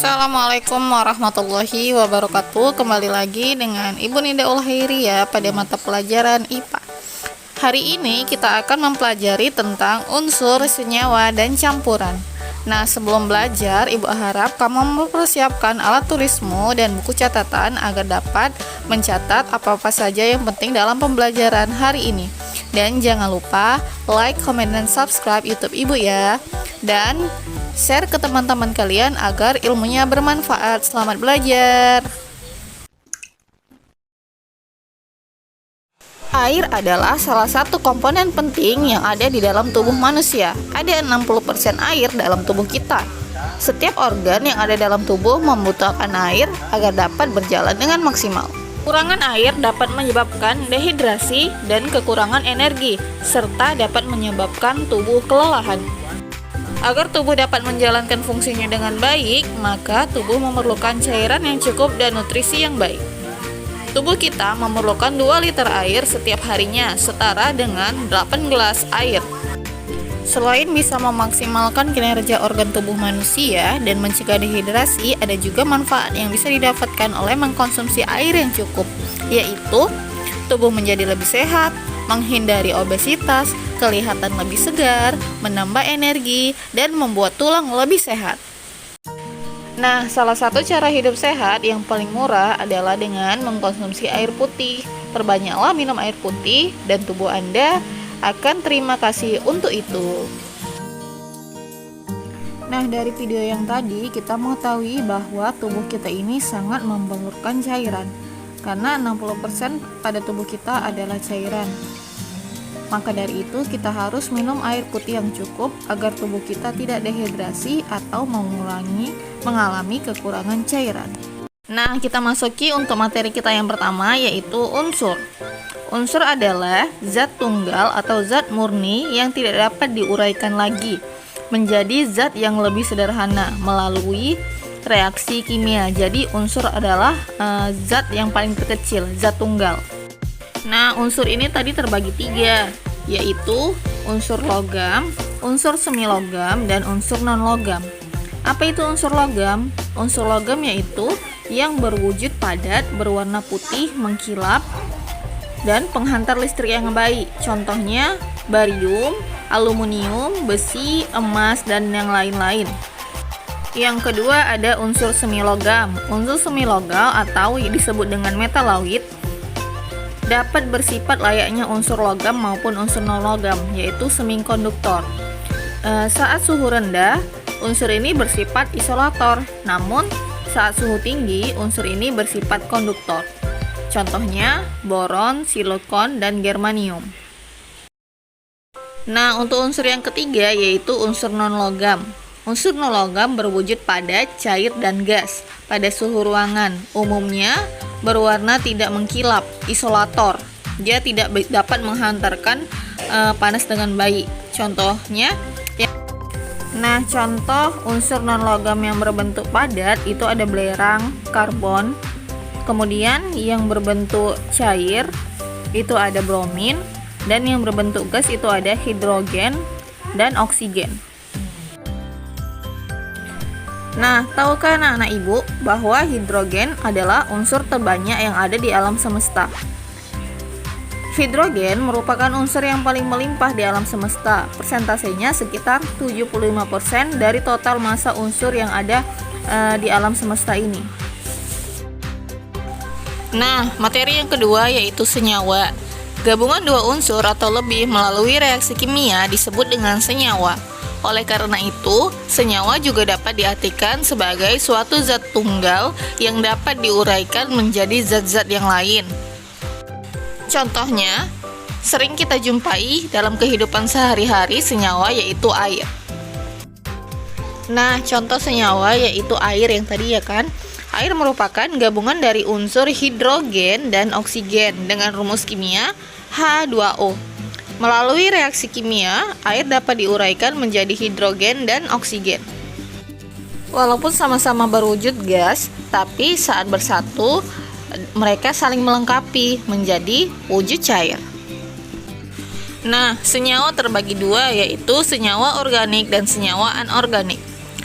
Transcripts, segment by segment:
Assalamualaikum warahmatullahi wabarakatuh. Kembali lagi dengan Ibu Ninda Ulhairiyah pada mata pelajaran IPA. Hari ini kita akan mempelajari tentang unsur, senyawa, dan campuran. Nah, sebelum belajar, Ibu harap kamu mempersiapkan alat tulismu dan buku catatan agar dapat mencatat apa-apa saja yang penting dalam pembelajaran hari ini. Dan jangan lupa like, comment, dan subscribe YouTube Ibu ya. Dan share ke teman-teman kalian agar ilmunya bermanfaat. Selamat belajar. Air adalah salah satu komponen penting yang ada di dalam tubuh manusia. Ada 60% air dalam tubuh kita. Setiap organ yang ada dalam tubuh membutuhkan air agar dapat berjalan dengan maksimal. Kekurangan air dapat menyebabkan dehidrasi dan kekurangan energi, serta dapat menyebabkan tubuh kelelahan. Agar tubuh dapat menjalankan fungsinya dengan baik, maka tubuh memerlukan cairan yang cukup dan nutrisi yang baik. Tubuh kita memerlukan 2 liter air setiap harinya, setara dengan 8 gelas air. Selain bisa memaksimalkan kinerja organ tubuh manusia dan mencegah dehidrasi, ada juga manfaat yang bisa didapatkan oleh mengkonsumsi air yang cukup, yaitu tubuh menjadi lebih sehat, menghindari obesitas, kelihatan lebih segar, menambah energi, dan membuat tulang lebih sehat. Nah, salah satu cara hidup sehat yang paling murah adalah dengan mengkonsumsi air putih. Perbanyaklah minum air putih dan tubuh Anda akan terima kasih untuk itu. Nah, dari video yang tadi kita mengetahui bahwa tubuh kita ini sangat memerlukan cairan. Karena 60% pada tubuh kita adalah cairan. Maka dari itu kita harus minum air putih yang cukup agar tubuh kita tidak dehidrasi atau mengalami kekurangan cairan. Nah, kita masuki untuk materi kita yang pertama, yaitu unsur. Unsur adalah zat tunggal atau zat murni yang tidak dapat diuraikan lagi menjadi zat yang lebih sederhana melalui reaksi kimia. Jadi unsur adalah zat yang paling terkecil, zat tunggal. Nah, unsur ini tadi terbagi 3, yaitu unsur logam, unsur semi logam, dan unsur non logam. Apa itu unsur logam? Unsur logam yaitu yang berwujud padat, berwarna putih, mengkilap, dan penghantar listrik yang baik. Contohnya barium, aluminium, besi, emas, dan yang lain-lain. Yang kedua ada unsur semi logam. Unsur semi logam atau disebut dengan metaloid dapat bersifat layaknya unsur logam maupun unsur non logam, yaitu semikonduktor. Saat suhu rendah, unsur ini bersifat isolator, namun saat suhu tinggi, unsur ini bersifat konduktor. Contohnya boron, silikon, dan germanium. Nah, untuk unsur yang ketiga yaitu unsur non logam. Unsur non logam berwujud padat, cair, dan gas pada suhu ruangan. Umumnya berwarna tidak mengkilap, isolator. Dia tidak dapat menghantarkan panas dengan baik. Contohnya, contoh unsur non logam yang berbentuk padat itu ada belerang, karbon. Kemudian yang berbentuk cair itu ada bromin, dan yang berbentuk gas itu ada hidrogen dan oksigen. Nah, tahukah anak-anak ibu bahwa hidrogen adalah unsur terbanyak yang ada di alam semesta? Hidrogen merupakan unsur yang paling melimpah di alam semesta. Persentasenya sekitar 75% dari total massa unsur yang ada di alam semesta ini. Nah, materi yang kedua yaitu senyawa. Gabungan 2 unsur atau lebih melalui reaksi kimia disebut dengan senyawa. Oleh karena itu, senyawa juga dapat diartikan sebagai suatu zat tunggal yang dapat diuraikan menjadi zat-zat yang lain. Contohnya, sering kita jumpai dalam kehidupan sehari-hari senyawa yaitu air. Nah, contoh senyawa yaitu air yang tadi ya kan. Air merupakan gabungan dari unsur hidrogen dan oksigen dengan rumus kimia H2O. Melalui reaksi kimia, air dapat diuraikan menjadi hidrogen dan oksigen. Walaupun sama-sama berwujud gas, tapi saat bersatu, mereka saling melengkapi menjadi wujud cair. Nah, senyawa terbagi 2, yaitu senyawa organik dan senyawa anorganik.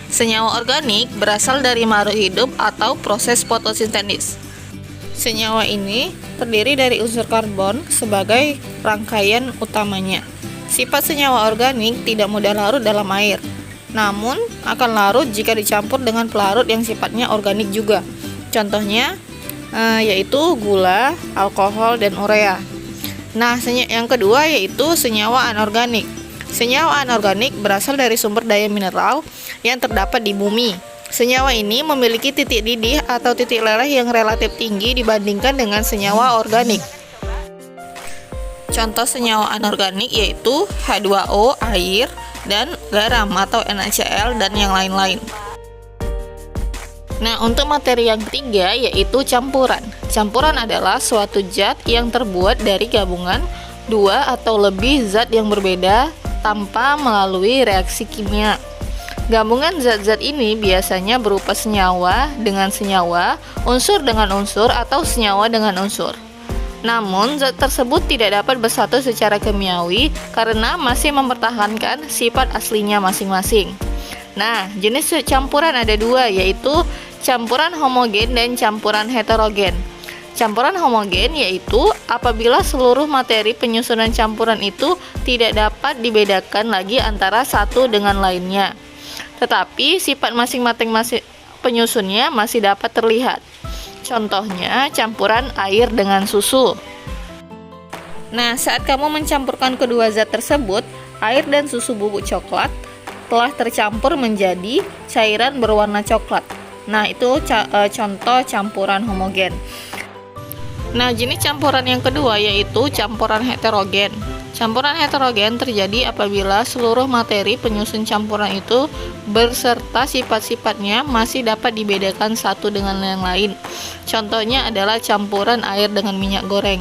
Senyawa organik berasal dari makhluk hidup atau proses fotosintesis. Senyawa ini terdiri dari unsur karbon sebagai rangkaian utamanya. Sifat senyawa organik tidak mudah larut dalam air, namun akan larut jika dicampur dengan pelarut yang sifatnya organik juga. Contohnya yaitu gula, alkohol, dan urea. Nah, yang kedua yaitu senyawa anorganik. Senyawa anorganik berasal dari sumber daya mineral yang terdapat di bumi. Senyawa ini memiliki titik didih atau titik leleh yang relatif tinggi dibandingkan dengan senyawa organik. Contoh senyawa anorganik yaitu H2O, air, dan garam atau NaCl dan yang lain-lain. Nah, untuk materi yang ketiga yaitu campuran. Campuran adalah suatu zat yang terbuat dari gabungan dua atau lebih zat yang berbeda tanpa melalui reaksi kimia. Gabungan zat-zat ini biasanya berupa senyawa dengan senyawa, unsur dengan unsur, atau senyawa dengan unsur. Namun, zat tersebut tidak dapat bersatu secara kimiawi karena masih mempertahankan sifat aslinya masing-masing. Nah, jenis campuran ada dua, yaitu campuran homogen dan campuran heterogen. Campuran homogen yaitu apabila seluruh materi penyusunan campuran itu tidak dapat dibedakan lagi antara satu dengan lainnya, tetapi sifat masing-masing penyusunnya masih dapat terlihat. Contohnya campuran air dengan susu. Nah, saat kamu mencampurkan kedua zat tersebut, air dan susu bubuk coklat telah tercampur menjadi cairan berwarna coklat. Nah, itu contoh campuran homogen. Nah, jenis campuran yang kedua yaitu campuran heterogen. Campuran heterogen terjadi apabila seluruh materi penyusun campuran itu berserta sifat-sifatnya masih dapat dibedakan satu dengan yang lain. Contohnya adalah campuran air dengan minyak goreng.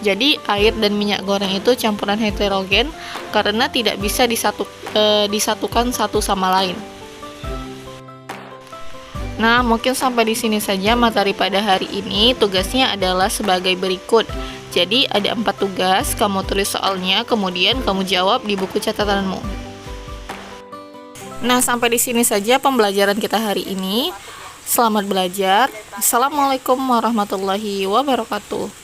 Jadi, air dan minyak goreng itu campuran heterogen karena tidak bisa disatukan satu sama lain. Nah, mungkin sampai di sini saja materi pada hari ini. Tugasnya adalah sebagai berikut. Jadi, ada 4 tugas, kamu tulis soalnya, kemudian kamu jawab di buku catatanmu. Nah, sampai di sini saja pembelajaran kita hari ini. Selamat belajar. Assalamualaikum warahmatullahi wabarakatuh.